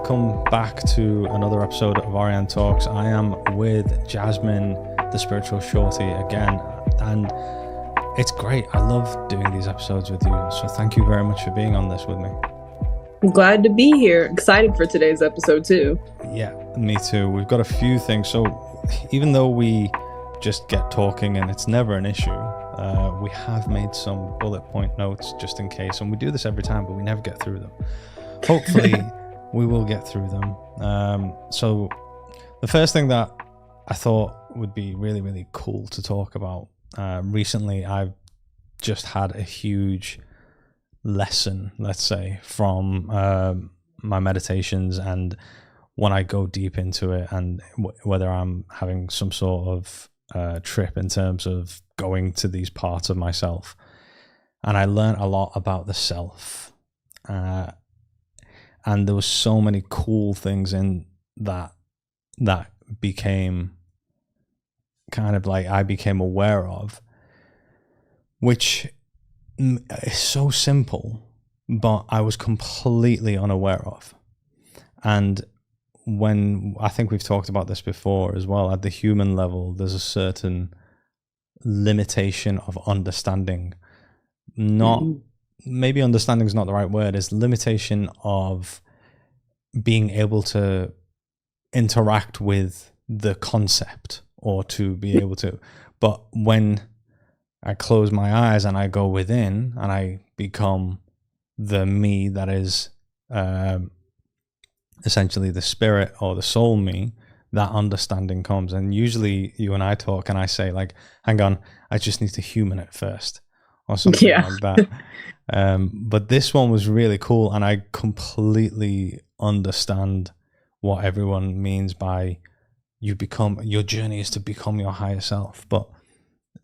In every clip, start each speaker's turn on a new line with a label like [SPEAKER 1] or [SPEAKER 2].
[SPEAKER 1] welcome back to another episode of Arian Talks. I am with Jasmine, the spiritual shorty, again, and it's great. I love doing these episodes with you, so thank you very much for being on this with me.
[SPEAKER 2] I'm glad to be here. Excited for today's episode too.
[SPEAKER 1] Yeah, me too. We've got a few things. So even though we just get talking and it's never an issue, we have made some bullet point notes just in case, and we do this every time, but we never get through them. Hopefully we will get through them. So the first thing that I thought would be really, really cool to talk about, recently I've just had a huge lesson, let's say, from my meditations, and when I go deep into it, and whether I'm having some sort of trip in terms of going to these parts of myself. And I learned a lot about the self, and there was so many cool things in that became kind of like I became aware of, which is so simple, but I was completely unaware of. And when I think we've talked about this before as well, at the human level, there's a certain limitation of understanding. Not maybe understanding is not the right word. It's limitation of being able to interact with the concept, or to be able to. But when I close my eyes and I go within and I become the me that is essentially the spirit or the soul me, that understanding comes. And usually you and I talk and I say, like, hang on, I just need to human it first, or something like that. But this one was really cool, and I completely understand what everyone means by your journey is to become your higher self. But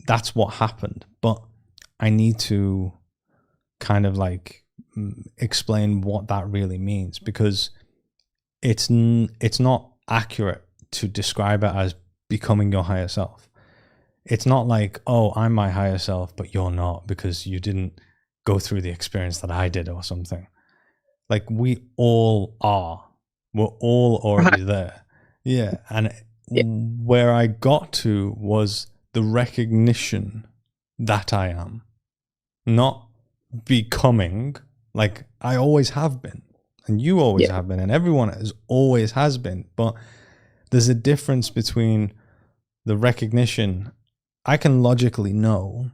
[SPEAKER 1] that's what happened. But I need to kind of like explain what that really means, because it's not accurate to describe it as becoming your higher self. It's not like, oh, I'm my higher self, but you're not because you didn't go through the experience that I did or something. Like, we all are. We're all already there. Yeah. And where I got to was the recognition that I am, not becoming. Like, I always have been, and you always have been, and everyone always has been. But there's a difference between the recognition. I can logically know,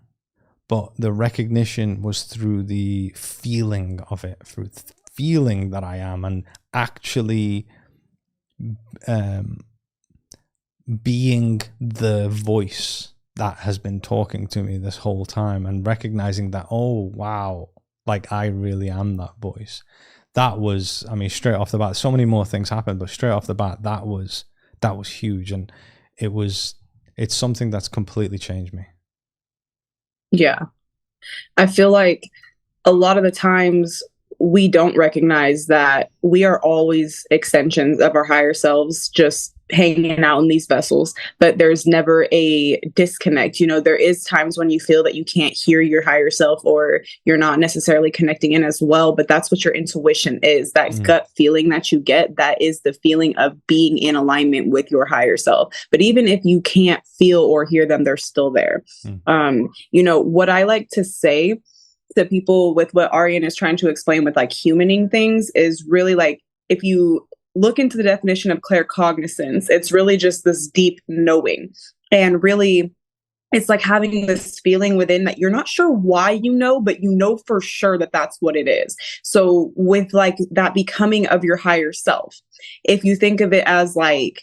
[SPEAKER 1] but the recognition was through the feeling of it, through feeling that I am, and actually being the voice that has been talking to me this whole time, and recognizing that, oh, wow, like I really am that voice. That was, I mean, straight off the bat, so many more things happened, but straight off the bat, that was huge. And it's something that's completely changed me.
[SPEAKER 2] Yeah. I feel like a lot of the times we don't recognize that we are always extensions of our higher selves, just hanging out in these vessels, but there's never a disconnect. You know, there is times when you feel that you can't hear your higher self, or you're not necessarily connecting in as well, but that's what your intuition is. That gut feeling that you get, that is the feeling of being in alignment with your higher self. But even if you can't feel or hear them, they're still there. You know, what I like to say to people with what Arian is trying to explain with like humaning things is really like, if you look into the definition of claircognizance, it's really just this deep knowing. And really, it's like having this feeling within that you're not sure why you know, but you know for sure that that's what it is. So with like that becoming of your higher self, if you think of it as like,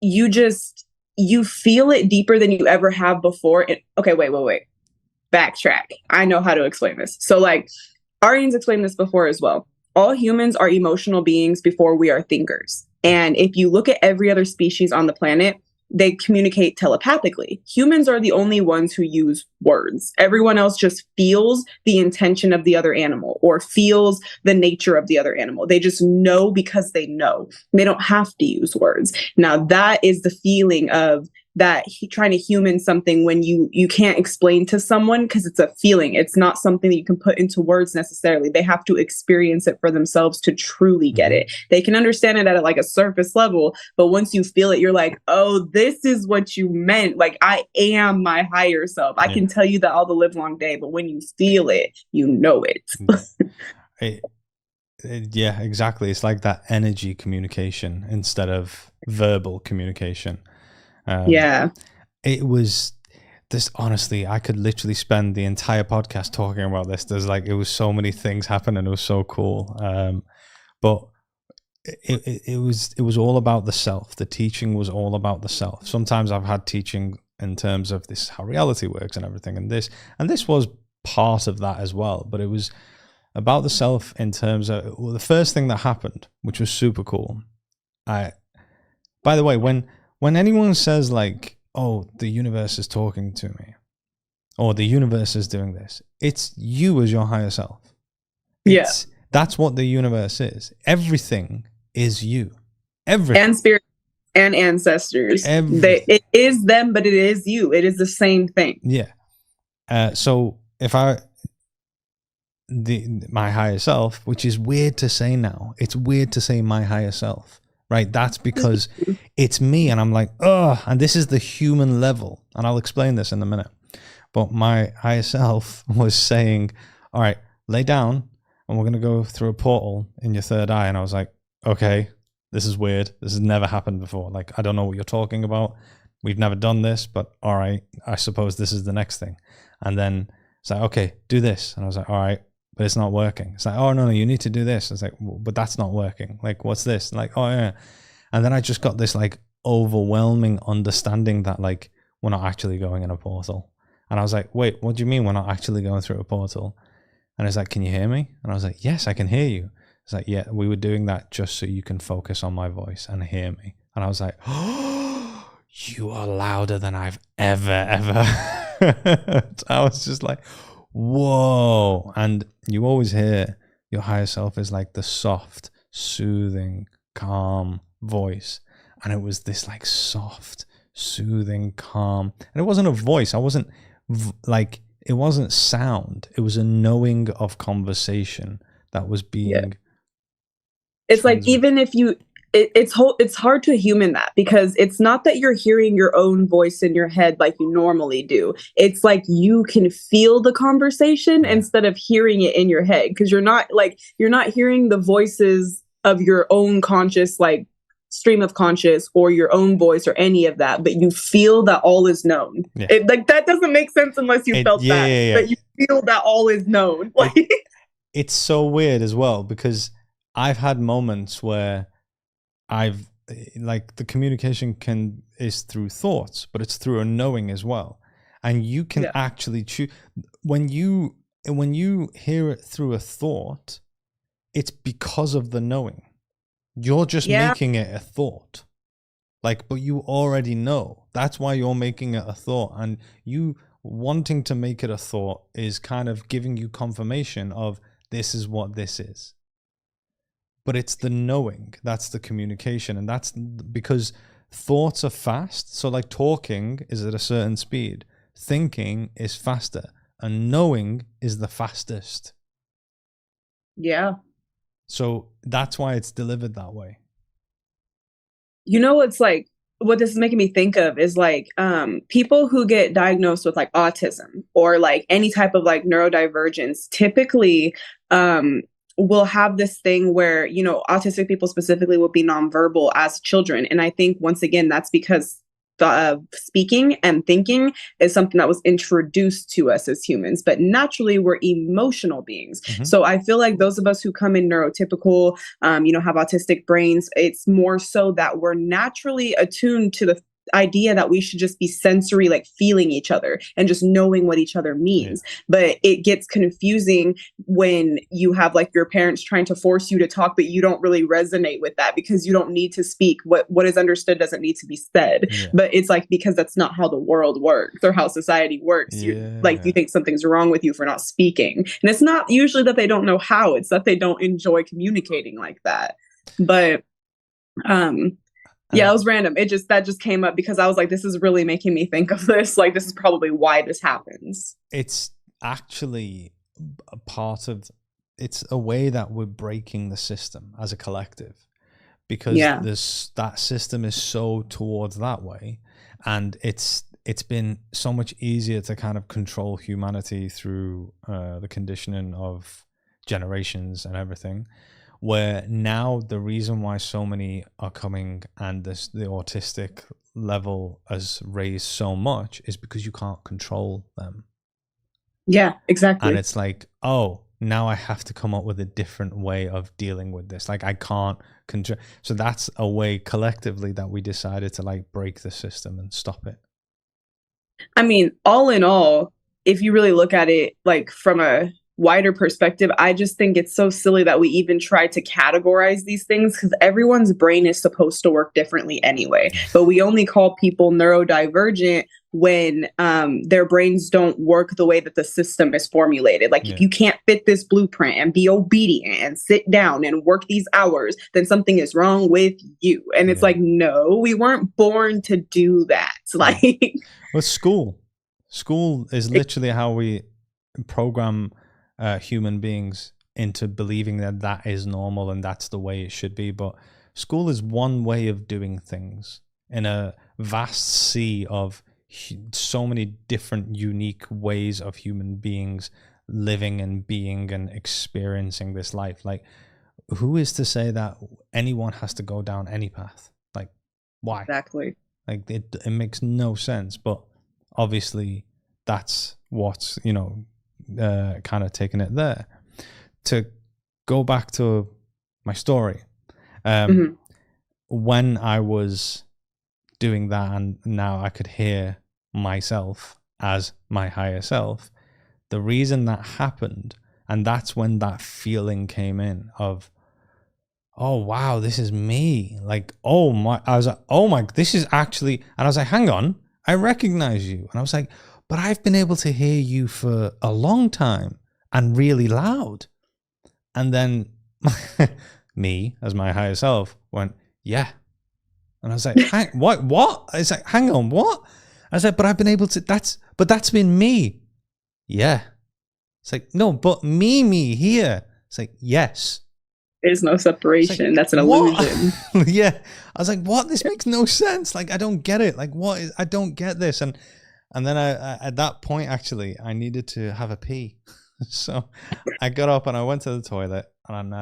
[SPEAKER 2] you feel it deeper than you ever have before. Okay, wait. Backtrack. I know how to explain this. So like Arian's explained this before as well. All humans are emotional beings before we are thinkers. And if you look at every other species on the planet, they communicate telepathically. Humans are the only ones who use words. Everyone else just feels the intention of the other animal, or feels the nature of the other animal. They just know because they know. They don't have to use words. Now that is the feeling of that trying to human something when you can't explain to someone, because it's a feeling. It's not something that you can put into words necessarily. They have to experience it for themselves to truly get it. They can understand it at like a surface level, but once you feel it, you're like, oh, this is what you meant. Like, I am my higher self. I can tell you that all the live long day, but when you feel it, you know it.
[SPEAKER 1] Yeah, exactly. It's like that energy communication instead of verbal communication. It was this, honestly, I could literally spend the entire podcast talking about this. There's like, it was so many things happening. It was so cool. But it was all about the self. The teaching was all about the self. Sometimes I've had teaching in terms of this, how reality works and everything. And this was part of that as well. But it was about the self in terms of, well, the first thing that happened, which was super cool. By the way, when anyone says like, oh, the universe is talking to me, or the universe is doing this, it's you as your higher self. That's what the universe is. Everything is you. Everything.
[SPEAKER 2] And spirit and ancestors. It is them, but it is you. It is the same thing.
[SPEAKER 1] Yeah. So if my higher self, which is weird to say now, it's weird to say my higher self, right? That's because it's me, and I'm like, oh, and this is the human level, and I'll explain this in a minute. But my higher self was saying, all right, lay down, and we're going to go through a portal in your third eye. And I was like, okay, this is weird. This has never happened before. Like, I don't know what you're talking about. We've never done this, but all right, I suppose this is the next thing. And then it's like, okay, do this. And I was like, all right, but it's not working. It's like, oh, no, you need to do this. It's like, well, but that's not working. Like, what's this? And like, oh, yeah. And then I just got this like overwhelming understanding that like, we're not actually going in a portal. And I was like, wait, what do you mean we're not actually going through a portal? And it's like, can you hear me? And I was like, yes, I can hear you. It's like, yeah, we were doing that just so you can focus on my voice and hear me. And I was like, oh, you are louder than I've ever. I was just like, whoa. And you always hear your higher self is like the soft, soothing, calm voice. And it was this like soft, soothing, calm. And it wasn't a voice. I wasn't like, it wasn't sound. It was a knowing of conversation that was being.
[SPEAKER 2] It's like, even if you, it's hard to human that, because it's not that you're hearing your own voice in your head like you normally do. It's like you can feel the conversation instead of hearing it in your head, because you're not hearing the voices of your own conscious like stream of conscious or your own voice or any of that, but you feel that all is known. Like, that doesn't make sense unless you felt that. But you feel that all is known. Like,
[SPEAKER 1] it's so weird as well, because I've had moments where I've like the communication is through thoughts, but it's through a knowing as well. And you can actually choose when you hear it through a thought, it's because of the knowing. You're just making it a thought. Like, but you already know. That's why you're making it a thought. And you wanting to make it a thought is kind of giving you confirmation of this is what this is. But it's the knowing, that's the communication. And that's because thoughts are fast. So like talking is at a certain speed. Thinking is faster. And knowing is the fastest.
[SPEAKER 2] Yeah.
[SPEAKER 1] So that's why it's delivered that way.
[SPEAKER 2] You know, it's like, what this is making me think of is like people who get diagnosed with like autism or like any type of like neurodivergence typically will have this thing where, you know, autistic people specifically will be nonverbal as children. And I think once again, that's because speaking and thinking is something that was introduced to us as humans, but naturally we're emotional beings. Mm-hmm. So I feel like those of us who come in neurotypical, you know, have autistic brains, it's more so that we're naturally attuned to the idea that we should just be sensory, like feeling each other and just knowing what each other means. Yeah. But it gets confusing when you have like your parents trying to force you to talk, but you don't really resonate with that because you don't need to speak. What is understood doesn't need to be said. Yeah. But it's like, because that's not how the world works or how society works. Yeah. You think something's wrong with you for not speaking. And it's not usually that they don't know how, it's that they don't enjoy communicating like that. But Yeah, it was random. That just came up because I was like, this is really making me think of this. Like, this is probably why this happens.
[SPEAKER 1] It's actually a part of, it's a way that we're breaking the system as a collective, because that system is so towards that way, and it's been so much easier to kind of control humanity through the conditioning of generations and everything, where now the reason why so many are coming and the autistic level has raised so much is because you can't control them.
[SPEAKER 2] Yeah, exactly.
[SPEAKER 1] And it's like, oh, now I have to come up with a different way of dealing with this. Like, I can't control. So that's a way collectively that we decided to like break the system and stop it.
[SPEAKER 2] I mean, all in all, if you really look at it like from a wider perspective, I just think it's so silly that we even try to categorize these things, because everyone's brain is supposed to work differently anyway. But we only call people neurodivergent when their brains don't work the way that the system is formulated. Like, if you can't fit this blueprint and be obedient and sit down and work these hours, then something is wrong with you. And it's like, no, we weren't born to do that. Like,
[SPEAKER 1] well, school is literally how we program human beings into believing that that is normal and that's the way it should be. But school is one way of doing things in a vast sea of so many different unique ways of human beings living and being and experiencing this life. Like, who is to say that anyone has to go down any path? Like, why?
[SPEAKER 2] Exactly.
[SPEAKER 1] Like, it makes no sense. But obviously that's what's, kind of taking it there. To go back to my story, when I was doing that and now I could hear myself as my higher self, the reason that happened, and that's when that feeling came in of, oh wow, this is me. Like, oh my, I was like, oh my, this is actually, and I was like, hang on, I recognize you. And I was like, but I've been able to hear you for a long time and really loud. And then me, as my higher self, went, yeah. And I was like, what? I was like, hang on, what? I said, but I've been able to, that's been me. Yeah. It's like, no, but me here. It's like, yes.
[SPEAKER 2] There's no separation. Like, that's an illusion.
[SPEAKER 1] Yeah. I was like, what? This makes no sense. Like, I don't get it. Like, I don't get this. And then I at that point, actually, I needed to have a pee. So I got up and I went to the toilet, and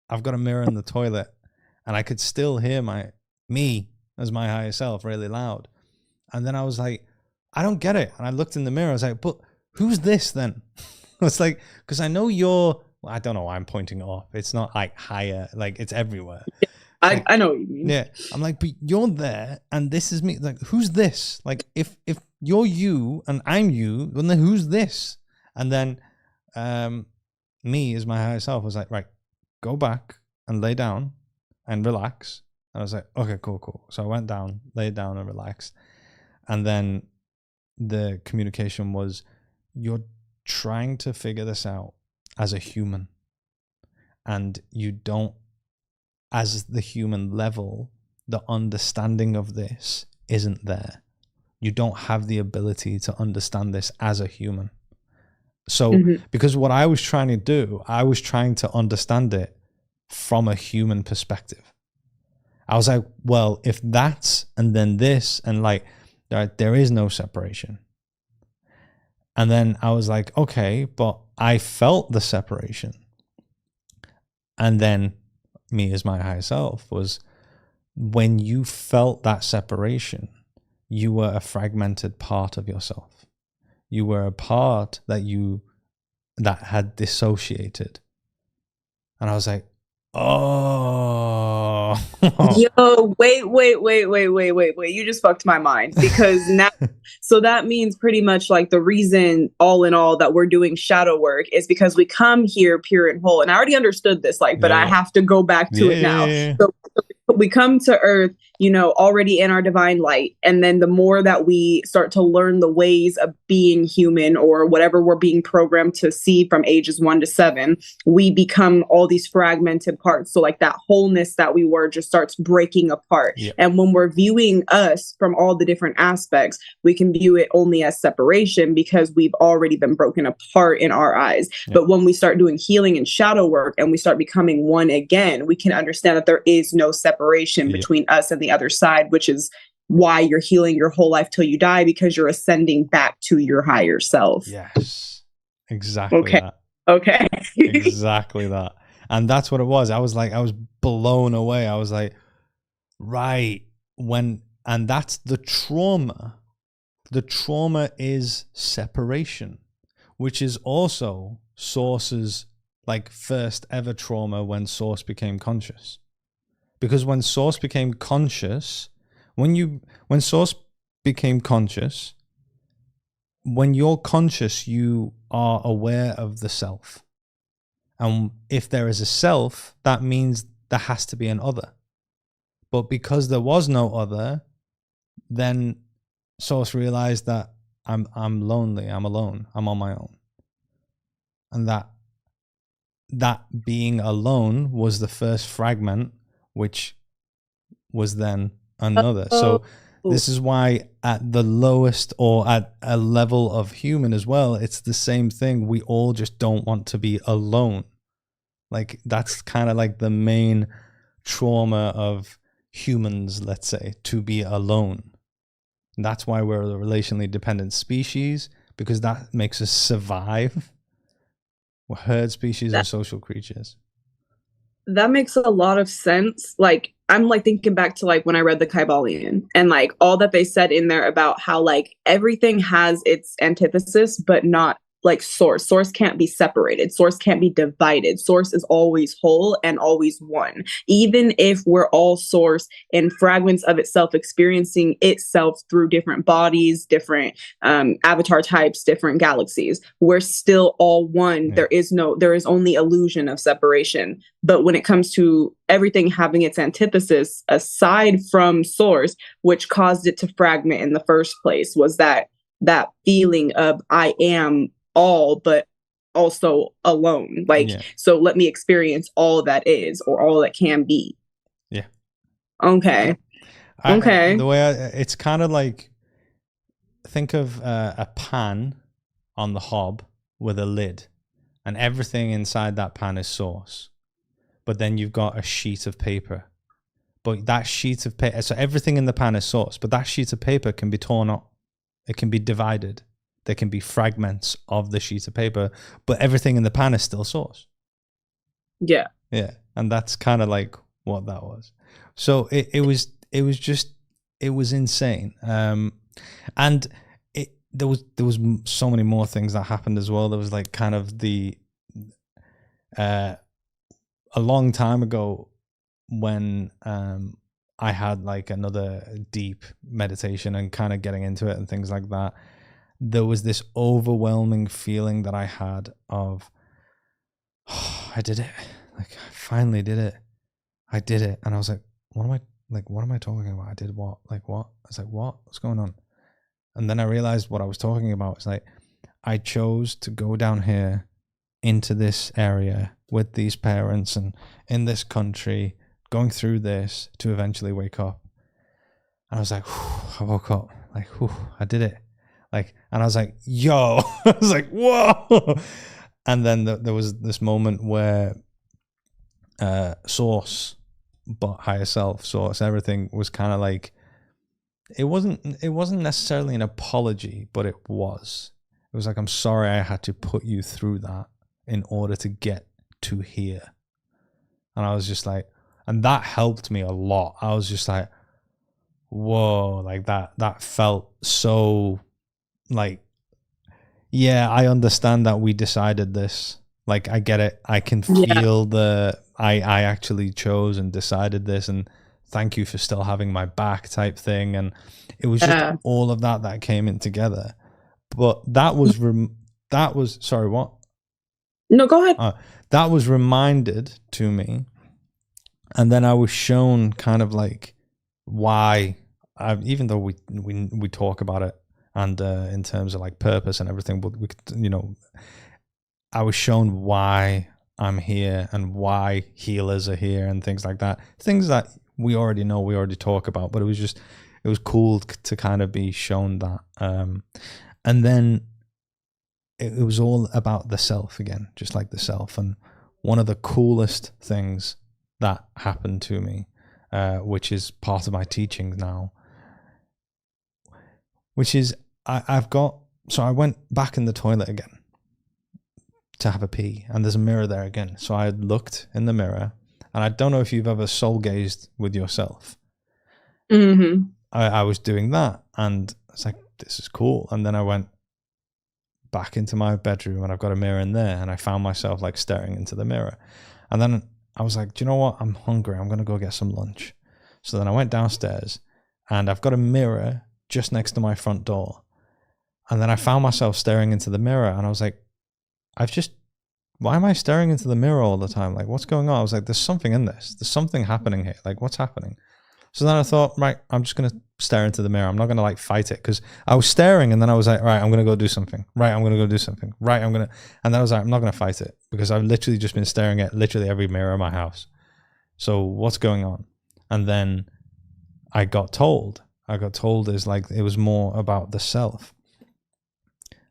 [SPEAKER 1] I've got a mirror in the toilet, and I could still hear me as my higher self really loud. And then I was like, I don't get it. And I looked in the mirror. I was like, but who's this then? It's like, because I know you're, well, I don't know why I'm pointing up. It's not like higher, like it's everywhere.
[SPEAKER 2] Yeah, I know what you mean.
[SPEAKER 1] Yeah. I'm like, but you're there and this is me. Like, who's this? Like, if you're you and I'm you, then who's this? And then me as my higher self was like, right, go back and lay down and relax. And I was like, okay, cool. So I went down, laid down and relaxed. And then the communication was, you're trying to figure this out as a human, and you don't, as the human level, the understanding of this isn't there. You don't have the ability to understand this as a human. So because what I was trying to do, I was trying to understand it from a human perspective. I was like, well, if that's and then this, and like, there is no separation. And then I was like, okay, but I felt the separation. And then me as my higher self was, when you felt that separation, you were a fragmented part of yourself. You were a part that had dissociated. And I was like, oh.
[SPEAKER 2] Yo, wait. You just fucked my mind, because now, so that means pretty much like the reason, all in all, that we're doing shadow work is because we come here pure and whole. And I already understood this, like, but I have to go back to it now. So we come to Earth already in our divine light. And then the more that we start to learn the ways of being human, or whatever we're being programmed to see from ages 1 to 7, we become all these fragmented parts. So like that wholeness that we were just starts breaking apart.
[SPEAKER 1] Yeah.
[SPEAKER 2] And when we're viewing us from all the different aspects, we can view it only as separation because we've already been broken apart in our eyes. Yeah. But when we start doing healing and shadow work and we start becoming one again, we can understand that there is no separation between us and the other side, which is why you're healing your whole life till you die, because you're ascending back to your higher self.
[SPEAKER 1] Yes, exactly.
[SPEAKER 2] Okay.
[SPEAKER 1] That.
[SPEAKER 2] Okay.
[SPEAKER 1] Exactly that. And that's what it was. I was blown away. I was like, right. And that's the trauma. The trauma is separation, which is also Source's like first ever trauma when Source became conscious. Because when Source became conscious, when Source became conscious, when you're conscious, you are aware of the self. And if there is a self, that means there has to be an other. But because there was no other, then Source realized that I'm lonely, I'm alone, I'm on my own. And that being alone was the first fragment, which was then another. So this is why at the lowest, or at a level of human as well, it's the same thing. We all just don't want to be alone. Like that's kind of like the main trauma of humans, let's say, to be alone. And that's why we're a relationally dependent species, because that makes us survive. We're herd species and social creatures.
[SPEAKER 2] That makes a lot of sense. Like, I'm like thinking back to like when I read the Kybalion and like all that they said in there about how like everything has its antithesis, but not like source. Source can't be separated. Source can't be divided. Source is always whole and always one. Even if we're all source in fragments of itself, experiencing itself through different bodies, different avatar types, different galaxies, we're still all one. Yeah. There is only illusion of separation. But when it comes to everything having its antithesis, aside from source, which caused it to fragment in the first place, was that feeling of I am all, but also alone. Like, yeah. So let me experience all that is, or all that can be.
[SPEAKER 1] Yeah.
[SPEAKER 2] Okay. Okay.
[SPEAKER 1] The way it's kind of like, think of a pan on the hob with a lid, and everything inside that pan is source. But then you've got a sheet of paper. But that sheet of paper, so everything in the pan is source, but that sheet of paper can be torn up. It can be divided. There can be fragments of the sheet of paper, but everything in the pan is still source. Yeah. Yeah. And that's kind of like what that was. So it was insane. And there was so many more things that happened as well. There was like kind of a long time ago when I had like another deep meditation and kind of getting into it and things like that. There was this overwhelming feeling that I had of, oh, I did it. Like, I finally did it. I did it. And I was like, what am I talking about? I did what? Like, what? I was like, what? What's going on? And then I realized what I was talking about. It's like, I chose to go down here into this area with these parents and in this country, going through this to eventually wake up. And I was like, I woke up. Like, I did it. Like, and I was like, yo, I was like, whoa. And then there was this moment where source, but higher self, source, everything was kind of like, it wasn't necessarily an apology, but it was like, I'm sorry I had to put you through that in order to get to here. And I was just like, and that helped me a lot. I was just like, whoa, like that felt so like, yeah, I understand that we decided this. Like, I get it. I can feel I actually chose and decided this, and thank you for still having my back type thing. And it was just all of that came in together. But that was sorry, what?
[SPEAKER 2] No, go ahead.
[SPEAKER 1] That was reminded to me. And then I was shown kind of like why, even though we talk about it, and in terms of like purpose and everything, but we could, you know, I was shown why I'm here and why healers are here and things like that. Things that we already know, we already talk about, but it was cool to kind of be shown that. And then it was all about the self again, just like the self. And one of the coolest things that happened to me, which is part of my teaching now, which is so I went back in the toilet again to have a pee, and there's a mirror there again. So I had looked in the mirror, and I don't know if you've ever soul gazed with yourself.
[SPEAKER 2] Mm-hmm.
[SPEAKER 1] I was doing that, and it's like, this is cool. And then I went back into my bedroom, and I've got a mirror in there, and I found myself like staring into the mirror. And then I was like, do you know what? I'm hungry. I'm going to go get some lunch. So then I went downstairs, and I've got a mirror just next to my front door. And then I found myself staring into the mirror, and I was like, why am I staring into the mirror all the time? Like, what's going on? I was like, there's something in this. There's something happening here. Like, what's happening? So then I thought, right, I'm just going to stare into the mirror. I'm not going to like fight it, because I was staring, and then I was like, right, I'm going to go do something. Right, I'm going to go do something. Right, and then I was like, I'm not going to fight it, because I've literally just been staring at literally every mirror in my house. So what's going on? And then I got told is like, it was more about the self.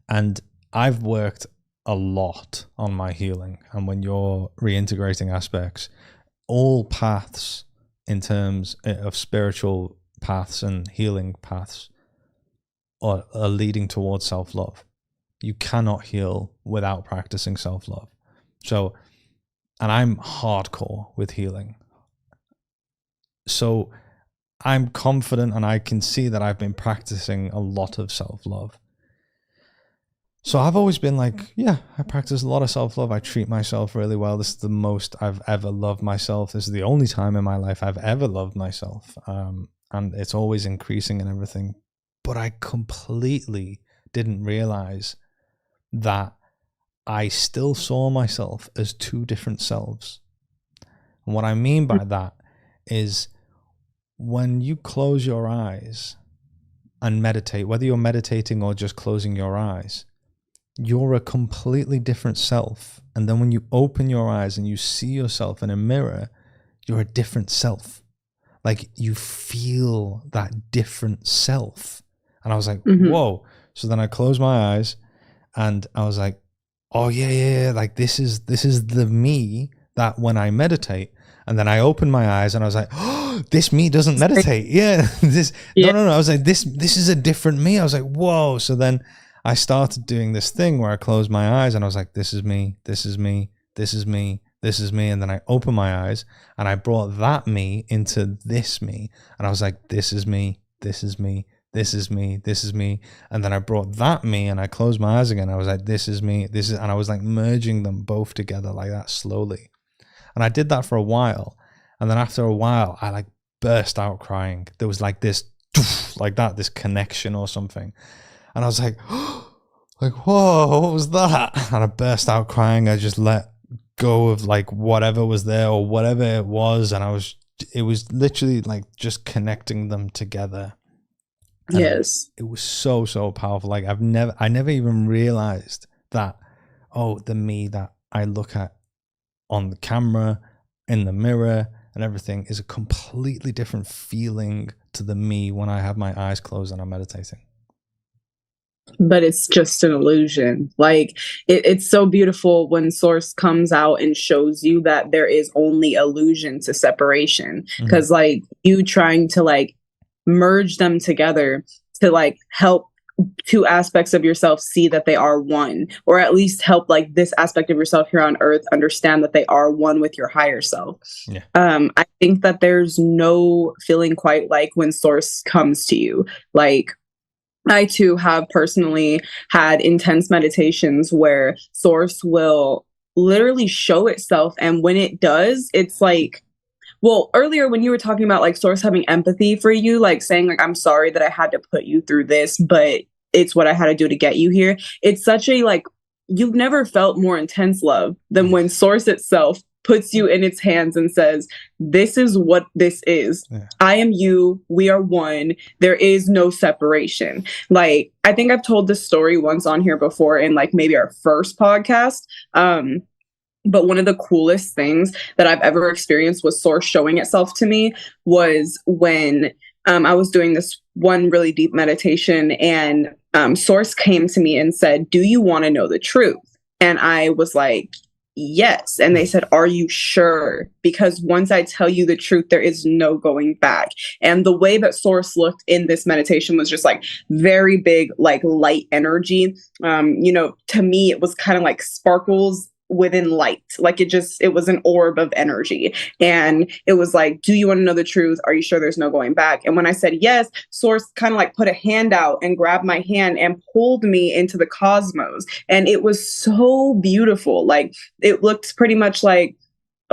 [SPEAKER 1] And I've worked a lot on my healing. And when you're reintegrating aspects, all paths in terms of spiritual paths and healing paths are leading towards self-love. You cannot heal without practicing self-love. So, and I'm hardcore with healing. So I'm confident, and I can see that I've been practicing a lot of self-love. So I've always been like, yeah, I practice a lot of self-love. I treat myself really well. This is the most I've ever loved myself. This is the only time in my life I've ever loved myself. And it's always increasing and everything. But I completely didn't realize that I still saw myself as two different selves. And what I mean by that is, when you close your eyes and meditate, whether you're meditating or just closing your eyes, you're a completely different self. And then when you open your eyes and you see yourself in a mirror, you're a different self. Like, you feel that different self. And I was like, whoa. So then I closed my eyes, and I was like, oh yeah. Like, this is the me that when I meditate. And then I opened my eyes, and I was like, oh, this me doesn't meditate. Yeah. No. I was like, this is a different me. I was like, whoa. So then I started doing this thing where I closed my eyes, and I was like, this is me, this is me, this is me, this is me. And then I opened my eyes, and I brought that me into this me. And I was like, this is me, this is me, this is me, this is me. And then I brought that me, and I closed my eyes again. I was like, this is me, this is, and I was like merging them both together like that slowly. And I did that for a while. And then after a while, I like burst out crying. There was like this, like that, this connection or something. And I was like, like, whoa, what was that? And I burst out crying. I just let go of like whatever was there or whatever it was. And it was literally like just connecting them together. And
[SPEAKER 2] yes.
[SPEAKER 1] It was so powerful. Like, I never even realized that, oh, the me that I look at on the camera, in the mirror and everything is a completely different feeling to the me when I have my eyes closed and I'm meditating.
[SPEAKER 2] But it's just an illusion. Like, it's so beautiful when Source comes out and shows you that there is only illusion to separation. Because like, you trying to like merge them together to like help two aspects of yourself see that they are one, or at least help like this aspect of yourself here on earth understand that they are one with your higher self.
[SPEAKER 1] Yeah.
[SPEAKER 2] I think that there's no feeling quite like when Source comes to you. Like, I too have personally had intense meditations where Source will literally show itself. And when it does, it's like, well, earlier when you were talking about like Source having empathy for you, like saying like, I'm sorry that I had to put you through this, but it's what I had to do to get you here. It's such a like, you've never felt more intense love than when Source itself puts you in its hands and says, this is what this is. Yeah. I am you. We are one. There is no separation. Like, I think I've told this story once on here before in like maybe our first podcast. But one of the coolest things that I've ever experienced was Source showing itself to me was when I was doing this one really deep meditation, and Source came to me and said, do you want to know the truth? And I was like, yes. And they said, are you sure? Because once I tell you the truth, there is no going back. And the way that Source looked in this meditation was just like very big, like light energy. You know, to me, it was kind of like sparkles within light. Like it was an orb of energy. And it was like, do you want to know the truth? Are you sure there's no going back? And when I said yes, Source kind of like put a hand out and grabbed my hand and pulled me into the cosmos. And it was so beautiful. Like it looked pretty much like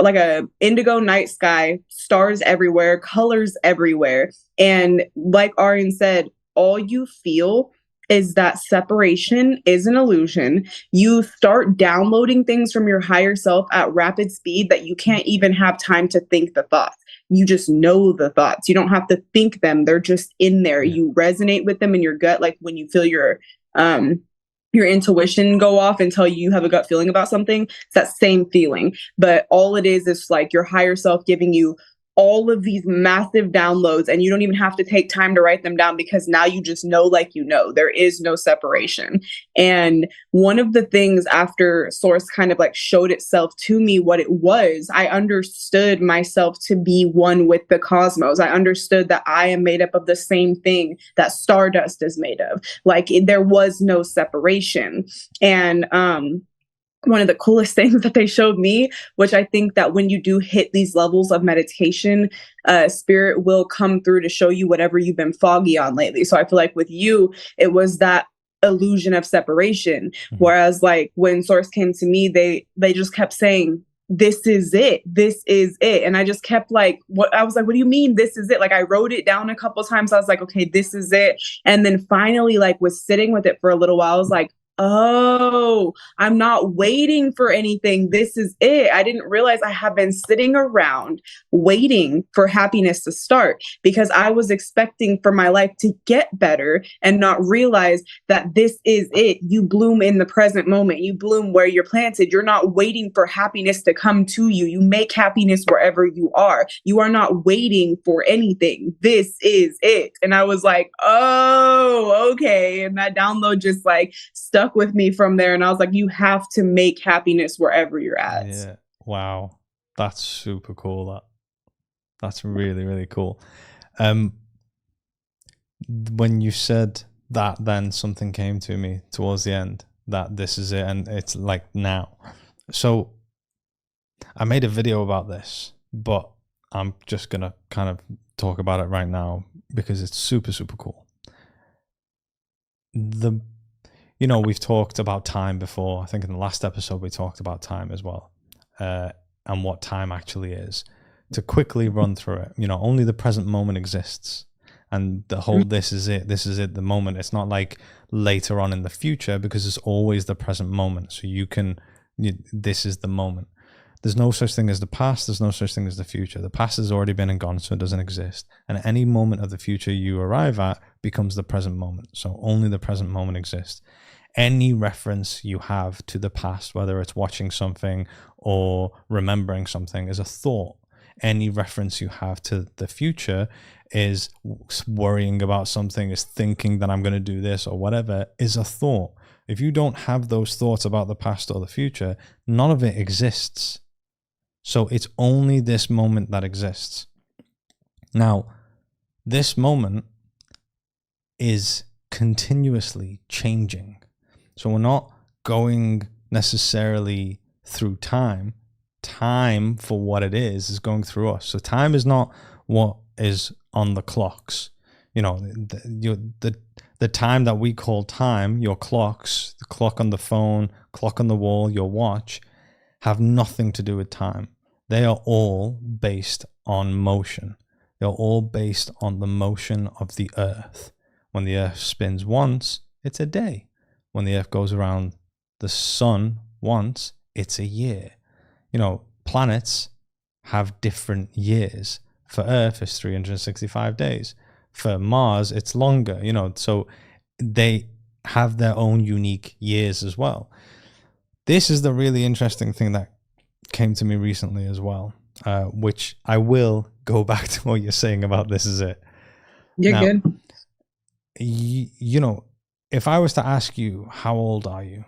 [SPEAKER 2] a indigo night sky, stars everywhere, colors everywhere. And like Arian said, all you feel is that separation is an illusion. You start downloading things from your higher self at rapid speed that you can't even have time to think the thoughts. You just know the thoughts. You don't have to think them. They're just in there. You resonate with them in your gut. Like when you feel your intuition go off and tell you have a gut feeling about something, it's that same feeling. But all it is like your higher self giving you all of these massive downloads, and you don't even have to take time to write them down because now you just know, like, you know, there is no separation. And one of the things after Source kind of like showed itself to me what it was, I understood myself to be one with the cosmos. I understood that I am made up of the same thing that stardust is made of. Like there was no separation. And one of the coolest things that they showed me, which I think that when you do hit these levels of meditation, spirit will come through to show you whatever you've been foggy on lately. So I feel like with you, it was that illusion of separation. Mm-hmm. Whereas like when Source came to me, they just kept saying, this is it. This is it. And I just kept like, what I was like, what do you mean this is it? Like I wrote it down a couple of times. I was like, okay, this is it. And then finally like was sitting with it for a little while. I was like, oh, I'm not waiting for anything. This is it. I didn't realize I have been sitting around waiting for happiness to start because I was expecting for my life to get better and not realize that this is it. You bloom in the present moment. You bloom where you're planted. You're not waiting for happiness to come to you. You make happiness wherever you are. You are not waiting for anything. This is it. And I was like, oh, okay. And that download just like stuck with me from there, and I was like, you have to make happiness wherever you're at.
[SPEAKER 1] Yeah. Wow, that's super cool. That's really, really cool. When you said that, then something came to me towards the end that this is it, and it's like now. So I made a video about this, but I'm just gonna kind of talk about it right now because it's super, super cool. You know, we've talked about time before. I think in the last episode, we talked about time as well, and what time actually is. To quickly run through it, you know, only the present moment exists. And the whole this is it, the moment. It's not like later on in the future because it's always the present moment. So this is the moment. There's no such thing as the past. There's no such thing as the future. The past has already been and gone, so it doesn't exist. And any moment of the future you arrive at becomes the present moment. So only the present moment exists. Any reference you have to the past, whether it's watching something or remembering something, is a thought. Any reference you have to the future is worrying about something, is thinking that I'm going to do this or whatever, is a thought. If you don't have those thoughts about the past or the future, none of it exists. So it's only this moment that exists. Now, this moment is continuously changing. So we're not going necessarily through time. Time, for what it is going through us. So time is not what is on the clocks. You know, the time that we call time, your clocks, the clock on the phone, clock on the wall, your watch, have nothing to do with time. They are all based on motion. They're all based on the motion of the earth. When the earth spins once, it's a day. When the earth goes around the sun once, it's a year. You know, planets have different years. For Earth, it's 365 days. For Mars, it's longer, you know, so they have their own unique years as well. This is the really interesting thing that came to me recently as well, which I will go back to what you're saying about this is it.
[SPEAKER 2] You're good.
[SPEAKER 1] You know, if I was to ask you, how old are you?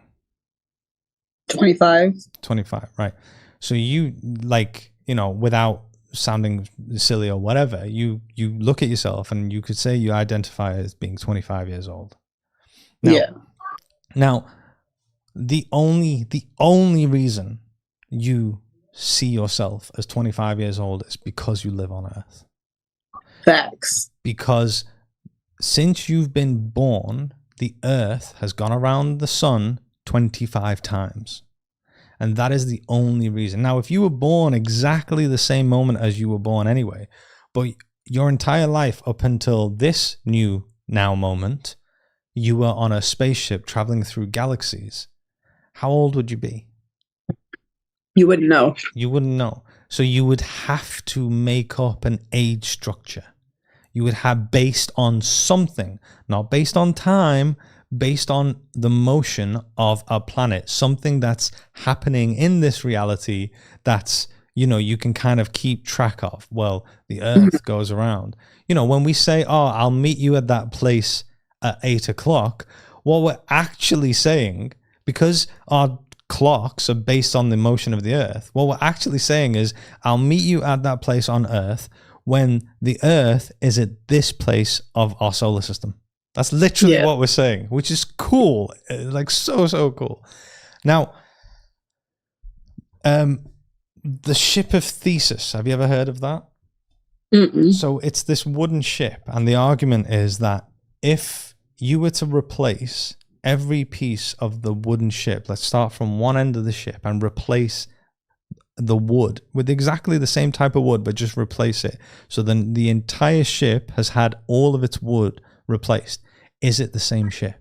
[SPEAKER 2] 25.
[SPEAKER 1] 25, right. So you, like, you know, without sounding silly or whatever, you look at yourself and you could say you identify as being 25 years old. Now, the only reason you see yourself as 25 years old is because you live on Earth.
[SPEAKER 2] Facts.
[SPEAKER 1] Because since you've been born, the Earth has gone around the sun 25 times. And that is the only reason. Now, if you were born exactly the same moment as you were born anyway, but your entire life up until this new now moment, you were on a spaceship traveling through galaxies, how old would you be?
[SPEAKER 2] You wouldn't know.
[SPEAKER 1] You wouldn't know. So you would have to make up an age structure. You would have based on something, not based on time, based on the motion of a planet, something that's happening in this reality that's, you know, you can kind of keep track of. Well, the Earth goes around. You know, when we say, oh, I'll meet you at that place at 8 o'clock, what we're actually saying, because our clocks are based on the motion of the Earth, what we're actually saying is, I'll meet you at that place on Earth when the Earth is at this place of our solar system. That's literally what we're saying, which is cool. Like so cool. Now, the ship of Theseus, have you ever heard of that?
[SPEAKER 2] Mm-mm.
[SPEAKER 1] So it's this wooden ship, and the argument is that if you were to replace every piece of the wooden ship, let's start from one end of the ship and replace the wood with exactly the same type of wood, but just replace it. So then the entire ship has had all of its wood replaced. Is it the same ship?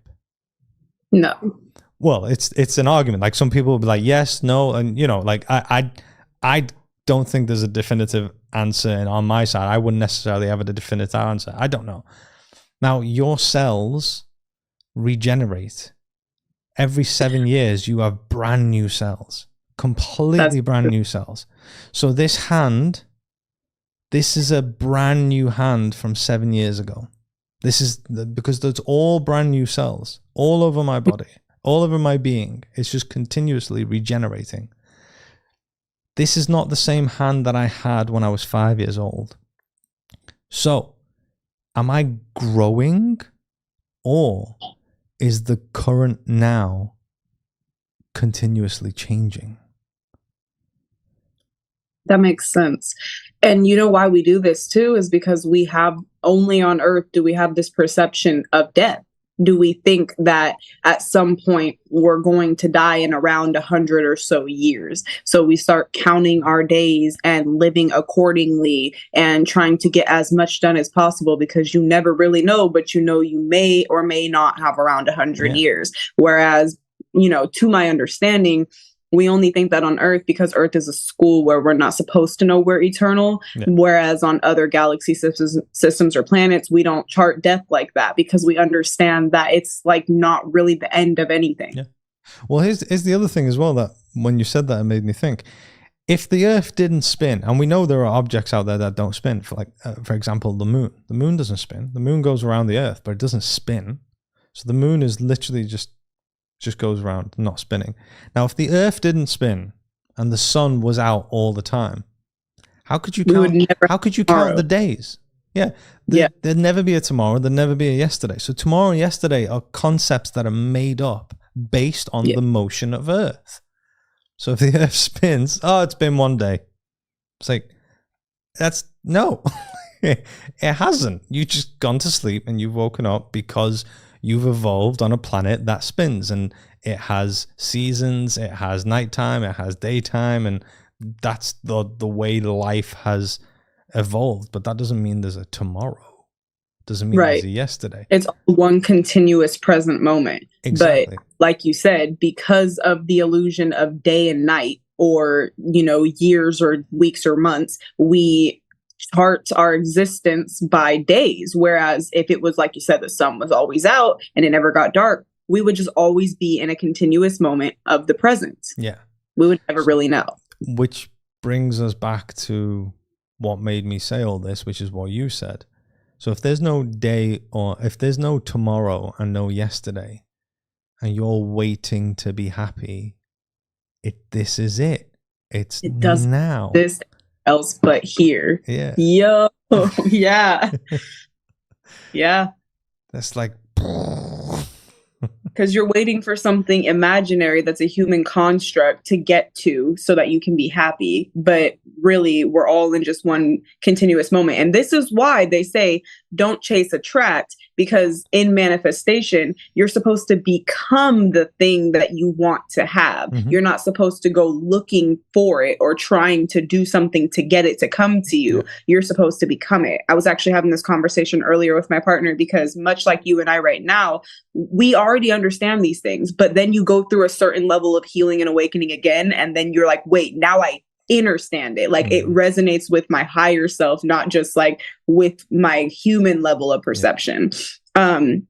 [SPEAKER 2] No.
[SPEAKER 1] Well, it's an argument. Like, some people will be like, yes, no, and you know, like I don't think there's a definitive answer, and on my side, I wouldn't necessarily have a definitive answer. I don't know. Now, your cells regenerate. Every 7 years, you have brand new cells. Completely brand new cells. So this hand, this is a brand new hand from 7 years ago. This is because that's all brand new cells all over my body, all over my being. It's just continuously regenerating. This is not the same hand that I had when I was 5 years old. So, am I growing, or is the current now continuously changing?
[SPEAKER 2] That makes sense. And you know why we do this too is because we have, only on Earth do we have this perception of death. Do we think that at some point we're going to die in around 100 or so years? So we start counting our days and living accordingly and trying to get as much done as possible, because you never really know, but you know you may or may not have around 100 years. Whereas, you know, to my understanding, we only think that on Earth because Earth is a school where we're not supposed to know we're eternal. Whereas on other galaxy systems or planets, we don't chart death like that because we understand that it's like not really the end of anything.
[SPEAKER 1] Well, here's the other thing as well, that when you said that, it made me think. If the Earth didn't spin, and we know there are objects out there that don't spin, for example, the moon. The moon doesn't spin. The moon goes around the Earth, but it doesn't spin. So the moon is literally just goes around, not spinning. Now, if the Earth didn't spin and the sun was out all the time, how could you count the days? There'd never be a tomorrow. There'd never be a yesterday. So tomorrow and yesterday are concepts that are made up based on the motion of Earth. So if the Earth spins, it's been one day. It's like, no, it hasn't. You've just gone to sleep and you've woken up because you've evolved on a planet that spins, and it has seasons, it has nighttime, it has daytime, and that's the way life has evolved. But that doesn't mean there's a tomorrow. Doesn't mean there's a yesterday.
[SPEAKER 2] It's one continuous present moment.
[SPEAKER 1] Exactly.
[SPEAKER 2] But like you said, because of the illusion of day and night, or, years or weeks or months. We chart our existence by days. Whereas if it was, like you said, the sun was always out and it never got dark, we would just always be in a continuous moment of the present.
[SPEAKER 1] Yeah.
[SPEAKER 2] We would never really know.
[SPEAKER 1] Which brings us back to what made me say all this, which is what you said. So if there's no day, or if there's no tomorrow and no yesterday, and you're waiting to be happy, this is it. It does now.
[SPEAKER 2] This else but here.
[SPEAKER 1] Yeah.
[SPEAKER 2] Yo. Yeah. Yeah.
[SPEAKER 1] That's like,
[SPEAKER 2] because you're waiting for something imaginary that's a human construct to get to so that you can be happy. But really, we're all in just one continuous moment. And this is why they say, don't chase, attract, because in manifestation, you're supposed to become the thing that you want to have. Mm-hmm. You're not supposed to go looking for it or trying to do something to get it to come to you. Yeah. You're supposed to become it. I was actually having this conversation earlier with my partner, because much like you and I right now, we already understand these things, but then you go through a certain level of healing and awakening again, and then you're like, wait, now I understand it. Like, it resonates with my higher self, not just like with my human level of perception. We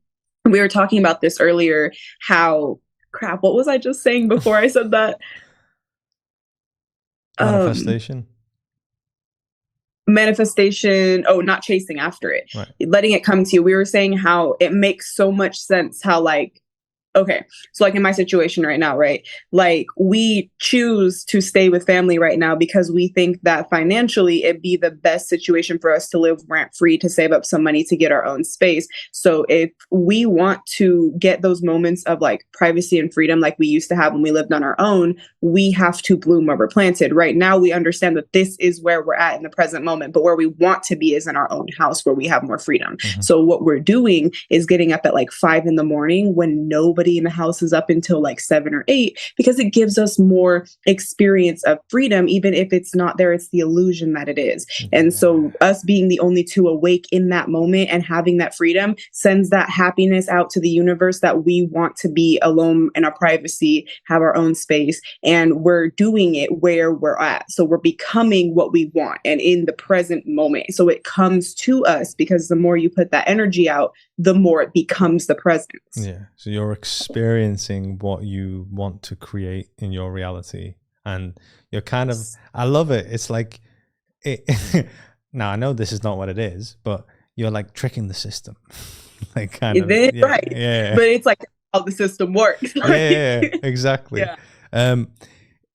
[SPEAKER 2] were talking about this earlier, how what was I just saying before I said that? Manifestation. Oh, not chasing after it, right. Letting it come to you. We were saying how it makes so much sense how, like, okay, so like in my situation right now, right? Like, we choose to stay with family right now because we think that financially it'd be the best situation for us to live rent free, to save up some money to get our own space. So if we want to get those moments of like privacy and freedom like we used to have when we lived on our own, we have to bloom where we're planted. Right now, we understand that this is where we're at in the present moment, but where we want to be is in our own house where we have more freedom. Mm-hmm. So what we're doing is getting up at like 5 a.m. when nobody in the house is up until like 7 or 8, because it gives us more experience of freedom. Even if it's not there, it's the illusion that it is. And so us being the only two awake in that moment and having that freedom sends that happiness out to the universe that we want to be alone in our privacy, have our own space, and we're doing it where we're at. So we're becoming what we want and in the present moment. So it comes to us, because the more you put that energy out, the more it becomes the present.
[SPEAKER 1] Yeah. So you're experiencing what you want to create in your reality, and you're kind of, I love it. It's like now I know this is not what it is, but you're like tricking the system. Like, kind of, yeah,
[SPEAKER 2] right?
[SPEAKER 1] Yeah.
[SPEAKER 2] But it's like how the system works.
[SPEAKER 1] Yeah, exactly. Yeah.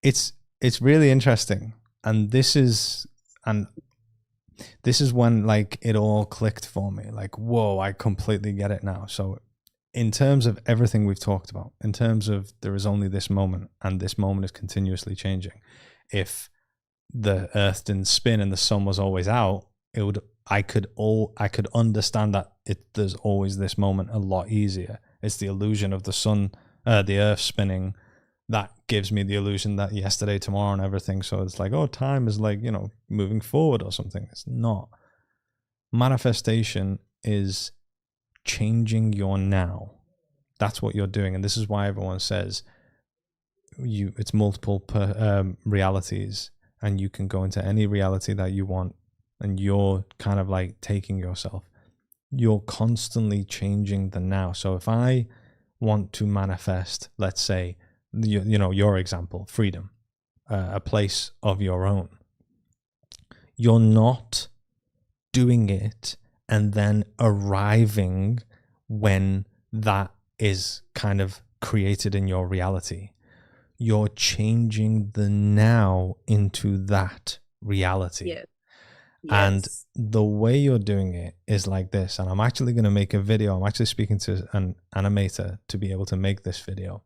[SPEAKER 1] It's really interesting, and this is when like it all clicked for me. Like, whoa, I completely get it now. So in terms of everything we've talked about, in terms of there is only this moment, and this moment is continuously changing. If the earth didn't spin and the sun was always out, I could understand that there's always this moment a lot easier. It's the illusion of the sun, the earth spinning, that gives me the illusion that yesterday, tomorrow, and everything. So it's like, oh, time is like, moving forward or something. It's not. Manifestation is changing your now. That's what you're doing. And this is why everyone says it's multiple realities, and you can go into any reality that you want, and you're kind of like taking yourself. You're constantly changing the now. So if I want to manifest, let's say, your example, freedom, a place of your own, you're not doing it and then arriving when that is kind of created in your reality. You're changing the now into that reality. Yes. And the way you're doing it is like this. And I'm actually going to make a video. I'm actually speaking to an animator to be able to make this video.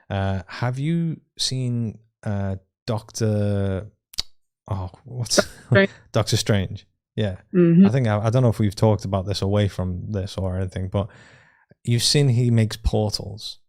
[SPEAKER 1] Have you seen Doctor Strange? Yeah. Mm-hmm. I think I don't know if we've talked about this away from this or anything, but you've seen he makes portals.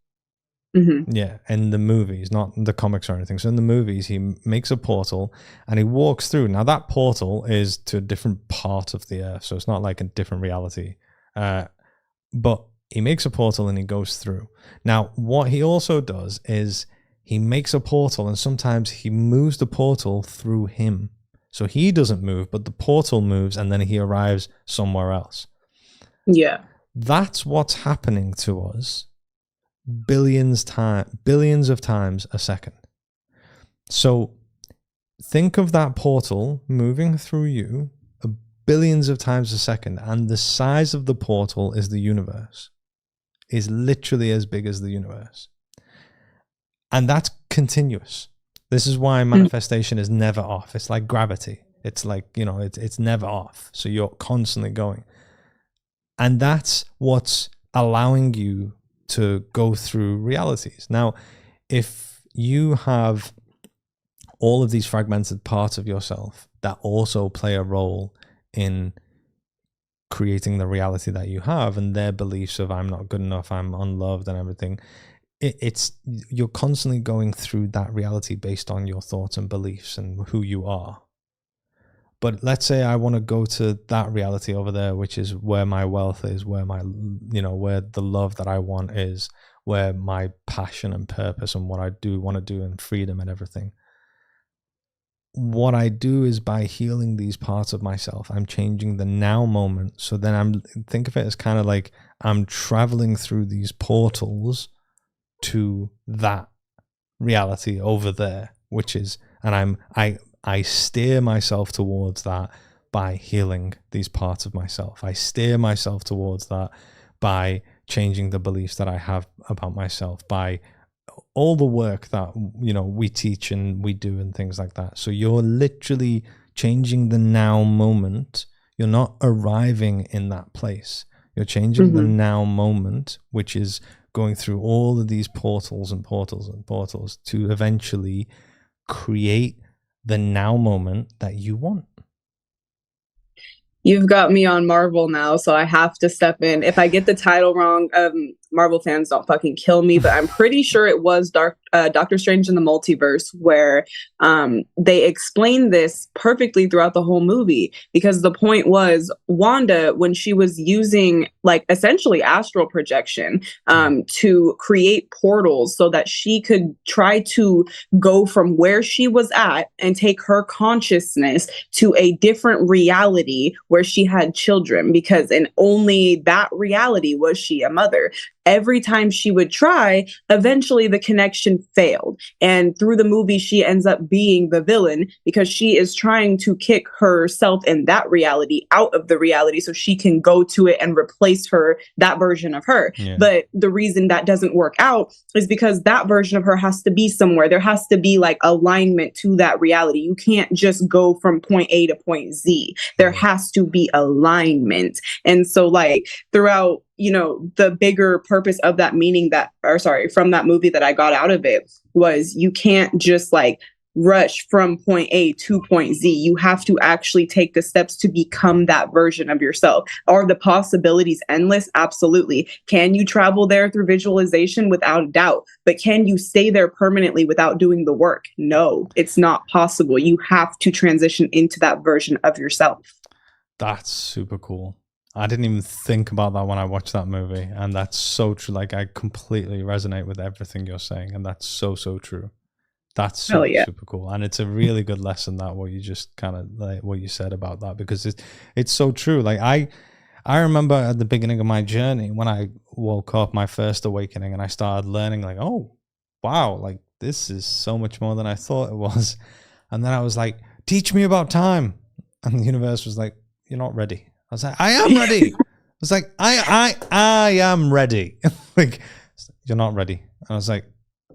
[SPEAKER 1] Mm-hmm. Yeah, in the movies, not the comics or anything. So in the movies, he makes a portal and he walks through. Now that portal is to a different part of the earth, so it's not like a different reality. But he makes a portal and he goes through. Now, what he also does is he makes a portal, and sometimes he moves the portal through him. So he doesn't move, but the portal moves, and then he arrives somewhere else.
[SPEAKER 2] Yeah.
[SPEAKER 1] That's what's happening to us billions of times a second. So think of that portal moving through you billions of times a second, and the size of the portal is the universe, is literally as big as the universe. And that's continuous. This is why manifestation is never off. It's like gravity. It's like, it's never off. So you're constantly going. And that's what's allowing you to go through realities. Now, if you have all of these fragmented parts of yourself that also play a role in creating the reality that you have, and their beliefs of I'm not good enough, I'm unloved and everything, you're constantly going through that reality based on your thoughts and beliefs and who you are. But let's say I want to go to that reality over there, which is where my wealth is, where my, where the love that I want is, where my passion and purpose and what I do want to do and freedom and everything. What I do is, by healing these parts of myself, I'm changing the now moment. So then think of it as kind of like I'm traveling through these portals to that reality over there, which is, and I steer myself towards that by healing these parts of myself. I steer myself towards that by changing the beliefs that I have about myself, by all the work that, we teach and we do and things like that. So you're literally changing the now moment. You're not arriving in that place. You're changing the now moment, which is going through all of these portals and portals and portals to eventually create the now moment that you want.
[SPEAKER 2] You've got me on Marvel now, so I have to step in. If I get the title wrong, Marvel fans don't fucking kill me, but I'm pretty sure it was Doctor Strange in the Multiverse, where they explained this perfectly throughout the whole movie, because the point was Wanda, when she was using like essentially astral projection to create portals so that she could try to go from where she was at and take her consciousness to a different reality where she had children, because in only that reality was she a mother. Every time she would try, eventually the connection failed. And through the movie, she ends up being the villain because she is trying to kick herself in that reality out of the reality so she can go to it and replace that version of her. Yeah. But the reason that doesn't work out is because that version of her has to be somewhere. There has to be like alignment to that reality. You can't just go from point A to point Z. There has to be alignment. And so like throughout, the bigger purpose of that from that movie that I got out of it was, you can't just like rush from point A to point Z. You have to actually take the steps to become that version of yourself. Are the possibilities endless? Absolutely. Can you travel there through visualization? Without a doubt. But can you stay there permanently without doing the work? No, it's not possible. You have to transition into that version of yourself.
[SPEAKER 1] That's super cool. I didn't even think about that when I watched that movie, and that's so true. Like, I completely resonate with everything you're saying, and that's so true. That's super cool, and it's a really good lesson, that what you just kind of like what you said about that, because it's so true. Like I remember at the beginning of my journey when I woke up, my first awakening, and I started learning like, oh wow, like this is so much more than I thought it was. And then I was like, teach me about time, and the universe was like, you're not ready. I was like, I am ready. I was like, I am ready. Like, you're not ready. And I was like,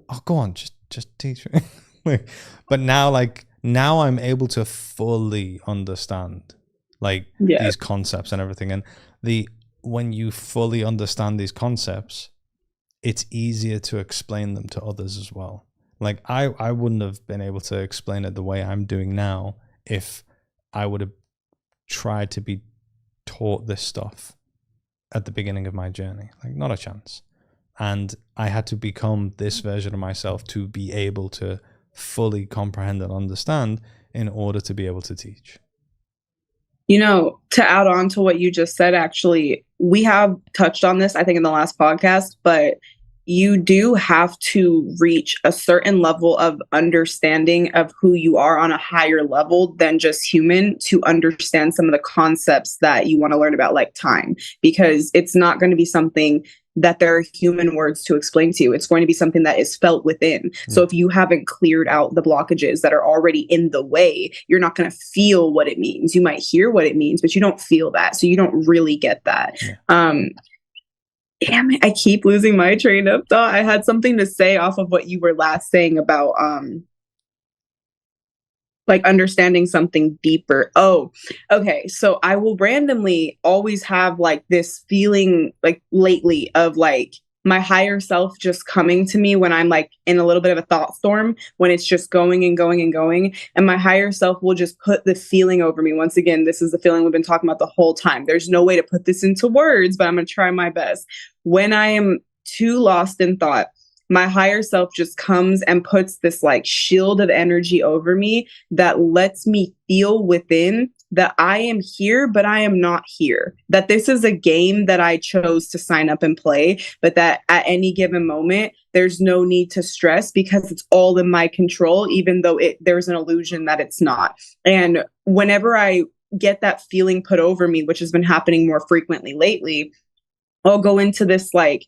[SPEAKER 1] oh, go on, just teach me. Like, but now I'm able to fully understand these concepts and everything. And when you fully understand these concepts, it's easier to explain them to others as well. Like I wouldn't have been able to explain it the way I'm doing now if I would have tried to be taught this stuff at the beginning of my journey. Like, not a chance. And I had to become this version of myself to be able to fully comprehend and understand in order to be able to teach.
[SPEAKER 2] To add on to what you just said, actually, we have touched on this, I think, in the last podcast, but you do have to reach a certain level of understanding of who you are on a higher level than just human to understand some of the concepts that you want to learn about, like time, because it's not going to be something that there are human words to explain to you. It's going to be something that is felt within. So if you haven't cleared out the blockages that are already in the way, you're not going to feel what it means. You might hear what it means, but you don't feel that. So you don't really get that. Damn it, I keep losing my train of thought. I had something to say off of what you were last saying about like understanding something deeper. Oh, okay. So I will randomly always have like this feeling like lately of like my higher self just coming to me when I'm like in a little bit of a thought storm, when it's just going and going and going. And my higher self will just put the feeling over me. Once again, this is the feeling we've been talking about the whole time. There's no way to put this into words, but I'm going to try my best. When I am too lost in thought, my higher self just comes and puts this like shield of energy over me that lets me feel within that I am here, but I am not here. That this is a game that I chose to sign up and play, but that at any given moment, there's no need to stress because it's all in my control, even though there's an illusion that it's not. And whenever I get that feeling put over me, which has been happening more frequently lately, I'll go into this like,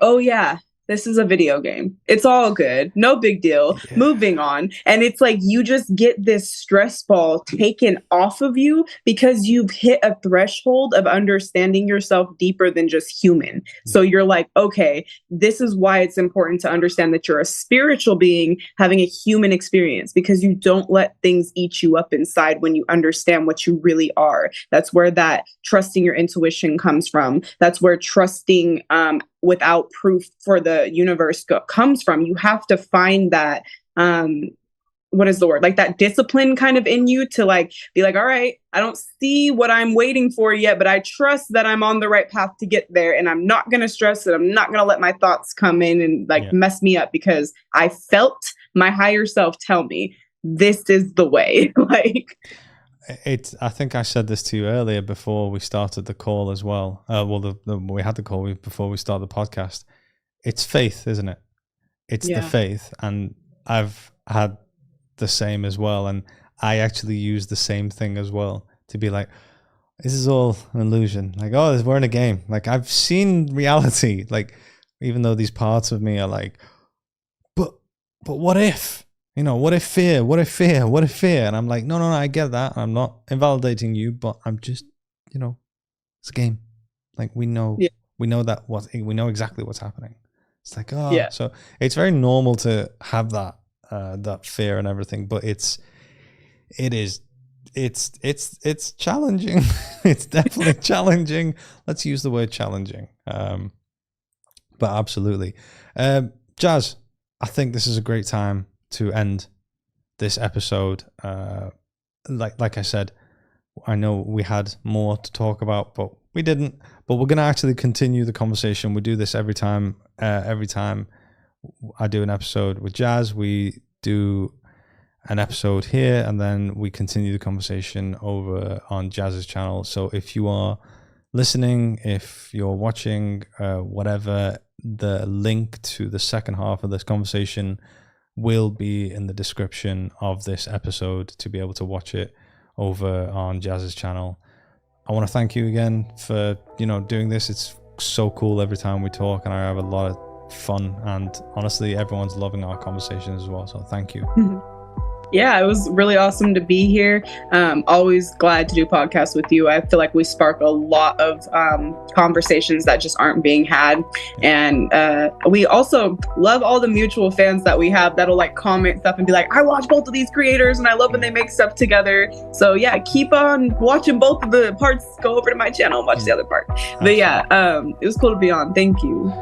[SPEAKER 2] oh yeah, this is a video game. It's all good. No big deal. Yeah. Moving on. And it's like you just get this stress ball taken off of you because you've hit a threshold of understanding yourself deeper than just human. So you're like, okay, this is why it's important to understand that you're a spiritual being having a human experience, because you don't let things eat you up inside when you understand what you really are. That's where that trusting your intuition comes from. That's where trusting without proof for the universe comes from. You have to find that what is the word, like that discipline kind of in you to like be like, all right, I don't see what I'm waiting for yet, but I trust that I'm on the right path to get there, and I'm not going to stress it. I'm not going to let my thoughts come in and like mess me up, because I felt my higher self tell me this is the way. Like
[SPEAKER 1] I think I said this to you earlier before we started the call as well. We had the call before we started the podcast. It's faith, isn't it? It's the faith. And I've had the same as well. And I actually use the same thing as well, to be like, this is all an illusion. Like, oh, we're in a game. Like, I've seen reality. Like, even though these parts of me are like, but what if? You know, what if fear? What if fear? What if fear? And I'm like, no, I get that. I'm not invalidating you, but I'm just, it's a game. Like we know that we know exactly what's happening. It's like, so it's very normal to have that that fear and everything, but it's challenging. It's definitely challenging. Let's use the word challenging. But absolutely, Jazz, I think this is a great time to end this episode. Like I said, I know we had more to talk about, but we didn't. But we're going to actually continue the conversation. We do this every time. Every time I do an episode with Jazz, we do an episode here, and then we continue the conversation over on Jazz's channel. So if you are listening, if you're watching, whatever, the link to the second half of this conversation will be in the description of this episode to be able to watch it over on Jazz's channel. I want to thank you again for doing this. It's so cool every time we talk, and I have a lot of fun, and honestly everyone's loving our conversation as well, so thank you.
[SPEAKER 2] Yeah, it was really awesome to be here. Always glad to do podcasts with you. I feel like we spark a lot of conversations that just aren't being had. And we also love all the mutual fans that we have that'll like comment stuff and be like, I watch both of these creators and I love when they make stuff together. So yeah, keep on watching both of the parts. Go over to my channel and watch the other part. But yeah, it was cool to be on. Thank you.